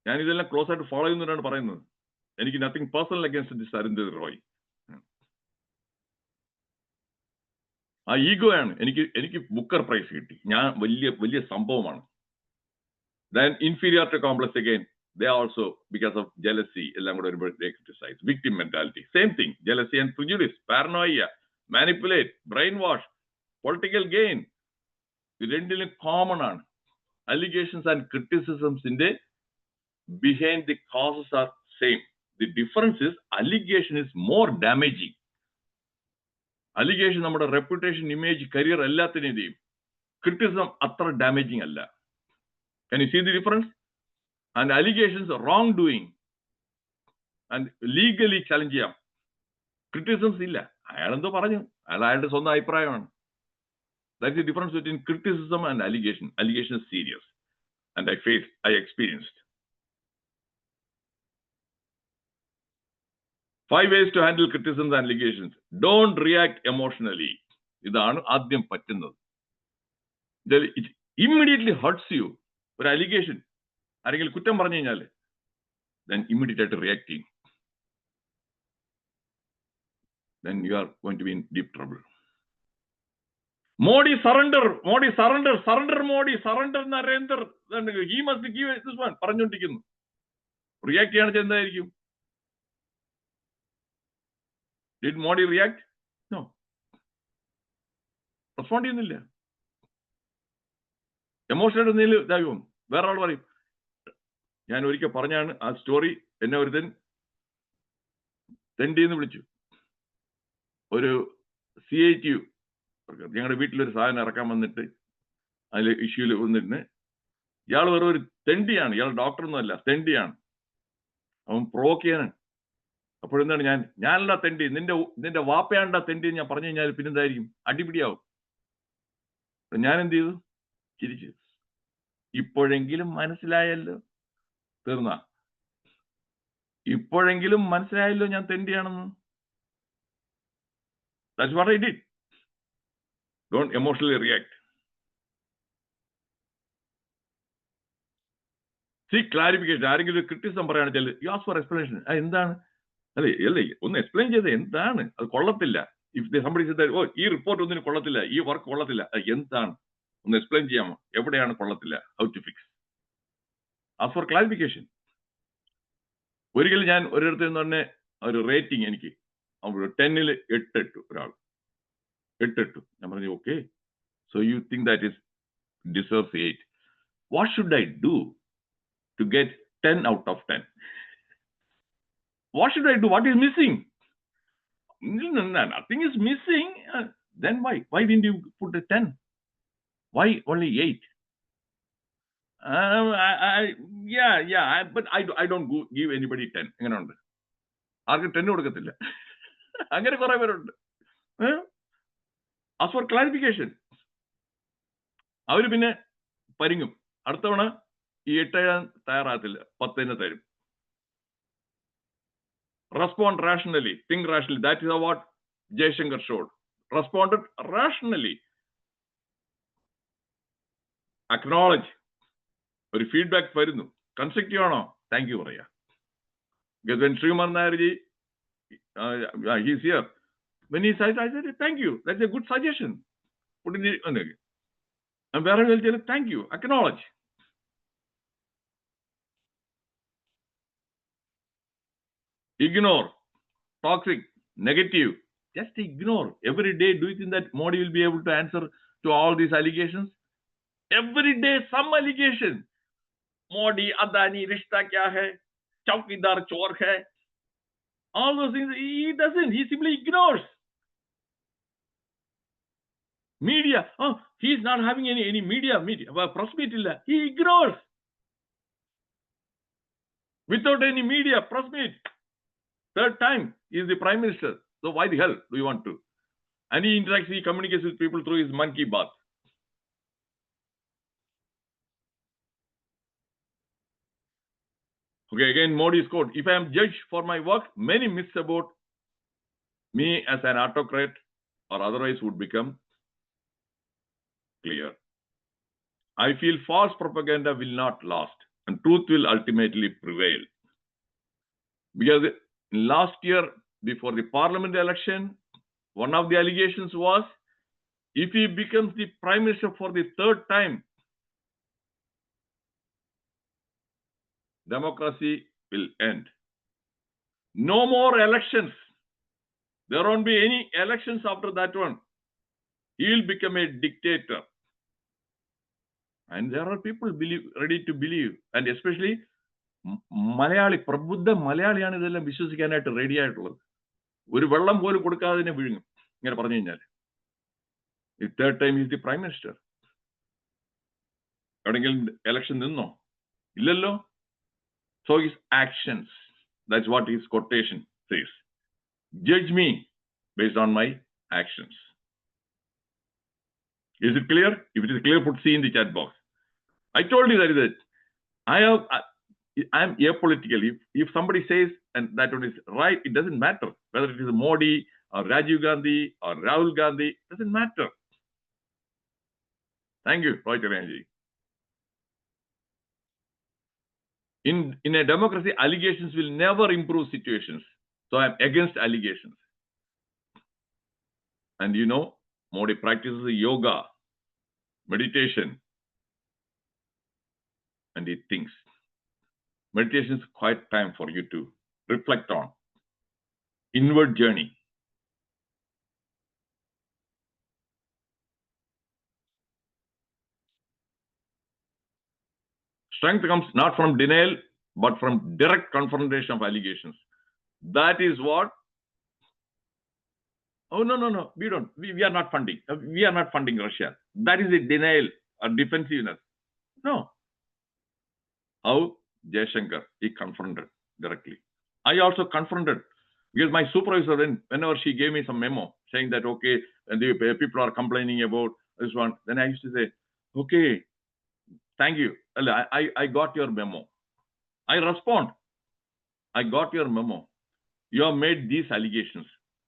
ഞാൻ ഇതെല്ലാം ക്ലോസ് ആയിട്ട് ഫോളോ ചെയ്യുന്നവരാണ് പറയുന്നത്. എനിക്ക് nothing personal against this Arundhati Roy. ആ ഈഗോ ആണ്. എനിക്ക് ബുക്കർ പ്രൈസ് കിട്ടി, ഞാൻ വലിയ സംഭവമാണ്. Then inferiority complex again, they also, because of jealousy, എല്ലാം കൂടെ വരുമ്പോൾ they criticize. Victim mentality, same thing. Jealousy and prejudice, paranoia, manipulate, brainwash, political gain, ഇത് രണ്ടിലും കോമൺ ആണ്. Allegations and criticisms in the behind the causes are same. The difference is allegation is more damaging. Allegation നമ്മുടെ reputation, image, career എല്ലാത്തിനും ചെയ്യും. Criticism അത്ര damaging അല്ല. Can you see the difference? And allegations of wrongdoing and legally challenge ചെയ്യാം. Criticisms ഇല്ല, അയാളെന്തോ പറഞ്ഞു, അയാളുടെ സ്വന്തം അഭിപ്രായമാണ്. That's the difference between criticism and allegation. Allegation is serious, and I experienced. 5 ways to handle criticisms and allegations. Don't react emotionally. ഇതാണ് ആദ്യം പറ്റുന്നത്. It immediately hurts you. ഒരു അലിഗേഷൻ, ആരെങ്കിലും കുറ്റം പറഞ്ഞു കഴിഞ്ഞാൽ then immediately ആയിട്ട് റിയാക്ട് ചെയ്യും. Then you are going to be in deep trouble. Modi surrender, Modi surrender, Narendra, he must give this one പറഞ്ഞുകൊണ്ടിരിക്കുന്നു. റിയാക്ട് ചെയ്യണത് എന്തായിരിക്കും? Did Modi react? No. Respond ചെയ്യുന്നില്ല. എമോഷണൽ ഇതാകും. വേറെ ആൾ പറയും. ഞാൻ ഒരിക്കൽ പറഞ്ഞാണ് ആ സ്റ്റോറി. എന്നെ ഒരുത്തൻ തെണ്ടിന്ന് വിളിച്ചു. ഒരു CITU ഞങ്ങളുടെ വീട്ടിലൊരു സാധനം ഇറക്കാൻ വന്നിട്ട് അതിൽ ഇഷ്യൂല് വന്നിട്ട് ഇയാൾ വേറെ ഒരു തെണ്ടിയാണ്. ഇയാൾ ഡോക്ടറൊന്നും അല്ല, തെണ്ടിയാണ്. അവൻ പ്രൊവോക്ക് ചെയ്യാനാണ്. അപ്പോഴെന്താണ് ഞാനല്ല തെണ്ടി, നിന്റെ വാപ്പയാണ്ടാ തെണ്ടി ഞാൻ പറഞ്ഞു കഴിഞ്ഞാൽ പിന്നെന്തായിരിക്കും? അടിപിടിയാവും. ഞാൻ എന്ത് ചെയ്തു? ചിരിച്ചു. ഇപ്പോഴെങ്കിലും മനസ്സിലായല്ലോ. തീർന്ന? ഇപ്പോഴെങ്കിലും മനസ്സിലായല്ലോ ഞാൻ തെണ്ടിയാണെന്ന്. That's what I did. Don't emotionally react. See clarification. ആരെങ്കിലും ക്രിറ്റിസിസം പറയുകയാണെന്ന് വെച്ചാൽ you ask for explanation. എന്താണ്? അല്ലേ ഒന്ന് എക്സ്പ്ലെയിൻ ചെയ്ത് എന്താണ്? അത് കൊള്ളത്തില്ല. If somebody says that, ഈ റിപ്പോർട്ട് ഒന്നിനും കൊള്ളത്തില്ല, ഈ വർക്ക് കൊള്ളത്തില്ല, എന്താണ്? ഒന്ന് എക്സ്പ്ലെയിൻ ചെയ്യാമോ? എവിടെയാണ് കൊള്ളത്തില്ല? How to fix? Ask for clarification. ഒരിക്കലും ഞാൻ ഒരിടത്ത് നിന്ന് തന്നെ ഒരു റേറ്റിംഗ് എനിക്ക് 10ൽ 8 ഇട്ടു. ഒരാൾ 8 ഇട്ടു. ഞാൻ പറഞ്ഞു okay, so you think that is deserves 8. What should I do to get 10 out of 10? What should I do? What is missing? No, nothing is missing. Then why didn't you put a 10? Why only 8? But I don't give anybody 10. എങ്ങനെ ഉണ്ട്? ആർക്കും 10 കൊടുക്കത്തില്ല. അങ്ങനെ കുറെ പേരുണ്ട്. Ask for clarification. അവര് പിന്നെ പരിങ്ങും. അടുത്ത തവണ ഈ 8 എഴുതാൻ തയ്യാറാകത്തില്ല, 10 തരും. Respond rationally, think rationally. That is what Jaishankar showed. Responded rationally. Acknowledge. ഒരു ഫീഡ്ബാക്ക് വരുന്നു, കൺസ്ട്രക്റ്റീവ് ആണോ? താങ്ക് യു പറയാ. Because when Sriman Nairji, he's here. When he said, I said, thank you. That's a good suggestion. Put in the, and where I will tell you, thank you. Acknowledge. Ignore. Toxic. Negative. Just ignore. Every day, do you think that Modi will be able to answer to all these allegations? Every day, some allegation. Modi, Adani, Rishta kya hai? Chaukidar chor hai? All those things, he doesn't. He simply ignores. Media. Oh, he's not having any media press meet. He ignores. Without any media press meet. Third time he is the Prime Minister. So why the hell do you want to? And he interacts, he communicates with people through his monkey bath. Okay, again, Modi's quote. If I am judged for my work, many myths about me as an autocrat or otherwise would become clear. I feel false propaganda will not last and truth will ultimately prevail. Because last year, before the parliament election, one of the allegations was, if he becomes the Prime Minister for the third time, democracy will end. No more elections. There won't be any elections after that one. He will become a dictator. And there are people ready to believe. And especially Malayali, Prabhuddha Malayaliയാണ് ഇതെല്ലാം വിശ്വസിക്കാനായിട്ട് ready ആയിട്ടുള്ളത്. ഒരു വെള്ളം പോലും കൊടുക്കാതെ തന്നെ വിഴുങ്ങും. ഇങ്ങനെ പറഞ്ഞു കഴിഞ്ഞാൽ. The third time is the Prime Minister. എവിടെങ്കിലും election നിന്നോ? ഇല്ലല്ലോ. So his actions, that's what his quotation says. Judge me based on my actions. Is it clear? If it is clear, put C in the chat box. I told you that I am apolitical. If somebody says and that one is right, it doesn't matter whether it is Modi or Rajiv Gandhi or Rahul Gandhi. It doesn't matter. Thank you, Roy Charanji. In a democracy, allegations will never improve situations. So I am against allegations. And you know, Modi practices yoga, meditation, and he thinks. Meditation is quiet time for you to reflect on. Inward journey. Strength comes not from denial, but from direct confrontation of allegations. That is what. Oh, no. We don't. We are not funding. We are not funding Russia. That is a denial or defensiveness. No. How Jaishankar, he confronted directly. I also confronted because my supervisor, whenever she gave me some memo saying that, okay, and the people are complaining about this one, then I used to say, okay, thank you. I got your memo. I respond. I got your memo. You have made these allegations.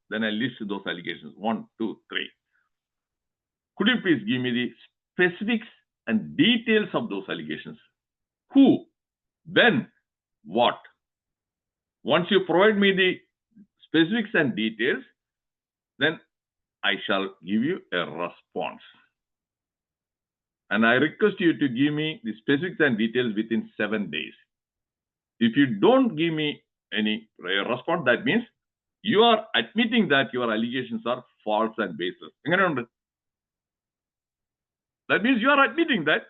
Then I list those allegations. 1, 2, 3. Could you please give me the specifics and details of those allegations? Who? When? What? Once you provide me the specifics and details, then I shall give you a response. And I request you to give me the specifics and details within 7 days. If you don't give me any response, that means you are admitting that your allegations are false and baseless. That means you are admitting that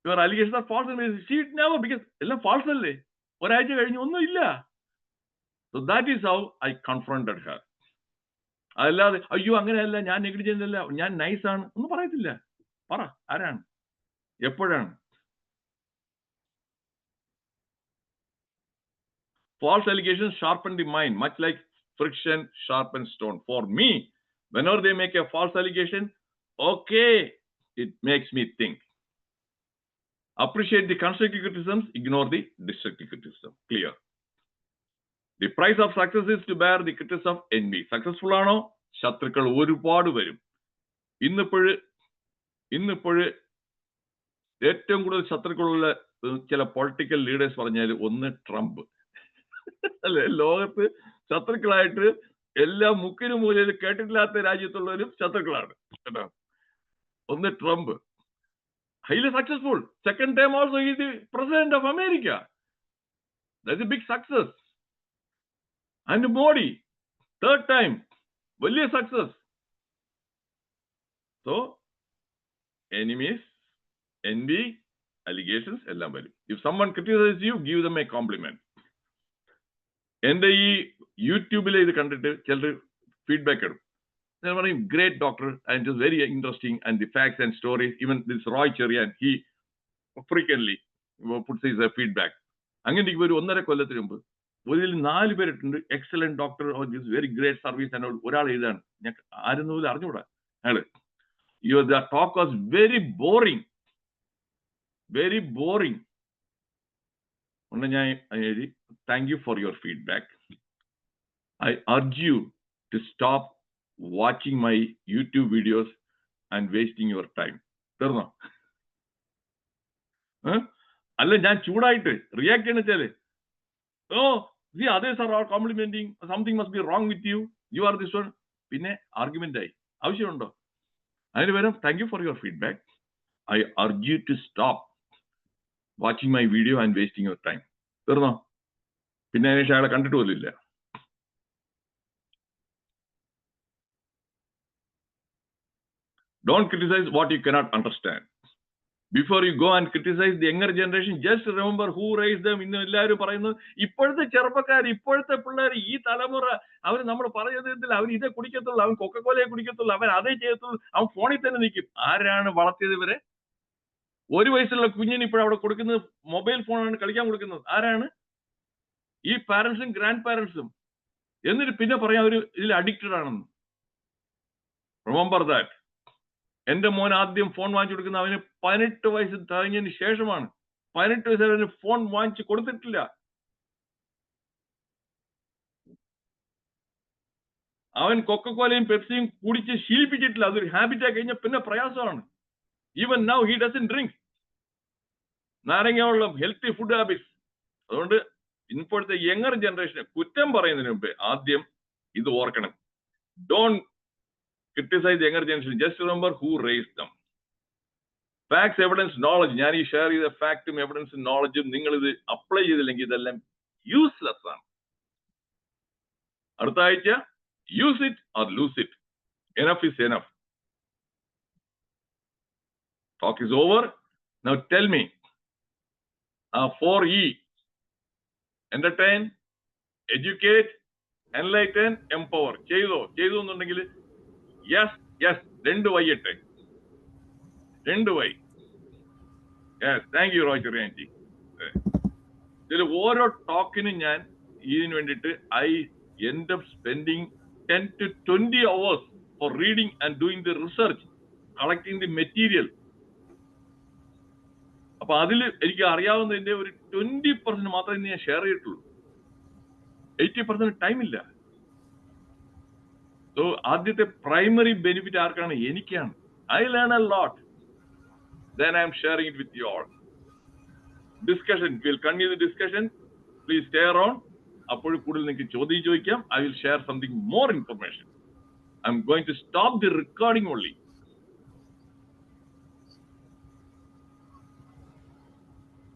your allegations are false and baseless. She never, because it's false. So that is how I confronted her. അല്ലാതെ അയ്യോ അങ്ങനെയല്ല, ഞാൻ negligent അല്ല, ഞാൻ nice ആണ് ഒന്നും പറയത്തില്ല. പറ ആരാണ്, എപ്പോഴാണ്? False allegations sharpen the mind, much like friction sharpens stone. For me, whenever they make a false allegation, okay, it makes me think. Appreciate the constructive criticisms, ignore the destructive criticism. Clear. The price of success is to bear the criticism of envy. Successful ആണോ, ശത്രുക്കൾ ഒരുപാട് വരും. ഇന്നിപ്പോഴ് ഏറ്റവും കൂടുതൽ ശത്രുക്കളുള്ള ചില political leaders പറഞ്ഞാൽ ഒന്ന് Trump അല്ലെ. ലോകത്ത് ശത്രുക്കളായിട്ട് എല്ലാ മുക്കിനും മൂലയിൽ കേട്ടിട്ടില്ലാത്ത രാജ്യത്തുള്ളവരും ശത്രുക്കളാണ് കേട്ടോ. ഒന്ന് Trump, highly successful. Second time also he is the president of America. That's a big success. And Modi, third time, വലിയ success. So, enemies, envy, allegations എല്ലാം വരും. If someone criticizes you, give them a compliment. എൻ്റെ ഈ യൂട്യൂബിൽ ഇത് കണ്ടിട്ട് ചിലർ feedback ഇടും. They're very great doctor, and it was very interesting, and the facts and stories. Even this Roy Cherian, he frequently puts his feedback. അങ്ങനെ ഒരു 1.5 കൊല്ലത്തിന് മുമ്പ് ഇതിൽ 4 പേരിട്ടുണ്ട്, excellent doctor, very great service and ഒരാൾ എഴുതാണ്, ഞാൻ ആരെന്ന് പോലും അറിഞ്ഞുകൂടാ അയാള്. The talk was very boring, very boring. ഒന്ന് ഞാൻ എഴുതി, thank you for your feedback. I urge you to stop watching my YouTube videos and wasting your time. തീർന്നോ? അല്ല, ഞാൻ ചൂടായിട്ട് റിയാക്ട് ചെയ്യണ വെച്ചാല്, oh the others are complimenting, something must be wrong with you, you are this one. പിന്നെ argument ആയി. ആവശ്യമുണ്ടോ? അതിന് പകരം thank you for your feedback, I urge you to stop watching my video and wasting your time. തീർന്നോ? പിന്നെ അതിനുശേഷം അയാളെ കണ്ടിട്ട് പോലും ഇല്ല. Don't criticize what you cannot understand. Before you go and criticize the younger generation, just remember who raised them. ഇന്ന് എല്ലാവരും പറയുന്നത് ഇപ്പോഴത്തെ ചെറുപ്പക്കാർ, ഇപ്പോഴത്തെ പിള്ളേർ, ഈ തലമുറ, അവർ നമ്മൾ പറയുന്നതിൽ അവർ ഇതേ കുടിക്കത്തുള്ളൂ, അവൻ കൊക്കക്കോലയെ കുടിക്കത്തുള്ളൂ, അവൻ അതേ ചെയ്യത്തുള്ളൂ, അവൻ ഫോണിൽ തന്നെ നിൽക്കും. ആരാണ് വളർത്തിയത് ഇവരെ? 1 വയസ്സുള്ള കുഞ്ഞിന് ഇപ്പോൾ അവിടെ കൊടുക്കുന്നത് മൊബൈൽ ഫോണാണ് കളിക്കാൻ കൊടുക്കുന്നത്. ആരാണ്? ഈ പാരന്റ്സും ഗ്രാൻഡ് പാരന്റ്സും. എന്നിട്ട് പിന്നെ പറയാം അവർ ഇതിൽ അഡിക്റ്റഡ് ആണെന്ന്. Remember that. എന്റെ മോൻ ആദ്യം ഫോൺ വാങ്ങിച്ചു കൊടുക്കുന്ന അവന് 18 വയസ്സ് കഴിഞ്ഞതിന് ശേഷമാണ്. 18 വയസ്സ് അവന് ഫോൺ വാങ്ങിച്ചു കൊടുത്തിട്ടില്ല. അവൻ കൊക്കക്കോലയും പെപ്സിയും കുടിച്ച് ശീലിപ്പിച്ചിട്ടില്ല. അതൊരു ഹാബിറ്റായി കഴിഞ്ഞാൽ പിന്നെ പ്രയാസമാണ്. Even now he doesn't drink. നാരങ്ങ വെള്ളം, ഹെൽത്തി ഫുഡ് ഹാബിറ്റ്സ്. അതുകൊണ്ട് ഇപ്പോഴത്തെ യങ്ങർ ജനറേഷനെ കുറ്റം പറയുന്നതിന് മുമ്പ് ആദ്യം ഇത് ഓർക്കണം. Don't criticize the younger generation. Just remember who raised them. Facts, evidence, knowledge. ഞാൻ ഈ ഷെയർ ചെയ്ത ഫാക്റ്റും എവിഡൻസും നോളജും നിങ്ങൾ ഇത് അപ്ലൈ ചെയ്തില്ലെങ്കിൽ ഇതെല്ലാം യൂസ്ലെസ് ആണ്. അടുത്ത ആഴ്ച use it or loose it. Enough is enough. Talk is over. Now tell me, 4E: entertain, educate, enlighten, empower. ചെയ്തു എന്നുണ്ടെങ്കിൽ യെസ് യെസ് 2 വൈ ഇട്ടെ, 2 Y. Yes, thank you Roy ചെറിയാൻജി. ഇതിൽ ഓരോ ടോക്കിനും ഞാൻ ഇതിന് വേണ്ടിയിട്ട് I end up spending 10 to 20 hours for reading and doing the research, collecting the material. അപ്പൊ അതിൽ എനിക്ക് അറിയാവുന്നതിന്റെ ഒരു 20% മാത്രമേ ഞാൻ ഷെയർ ചെയ്തിട്ടുള്ളൂ. 80% ടൈമില്ല. സോ ആദ്യത്തെ പ്രൈമറി ബെനിഫിറ്റ് ആർക്കാണ്? എനിക്കാണ്. I learn a lot. Then I am sharing it with you all. Discussion. We'll continue the discussion. Please stay around. അപ്പോൾ കൂടുതൽ നിങ്ങൾക്ക് ചോദ്യം ചോദിക്കാം. I will share something more information. I'm going to stop the recording only.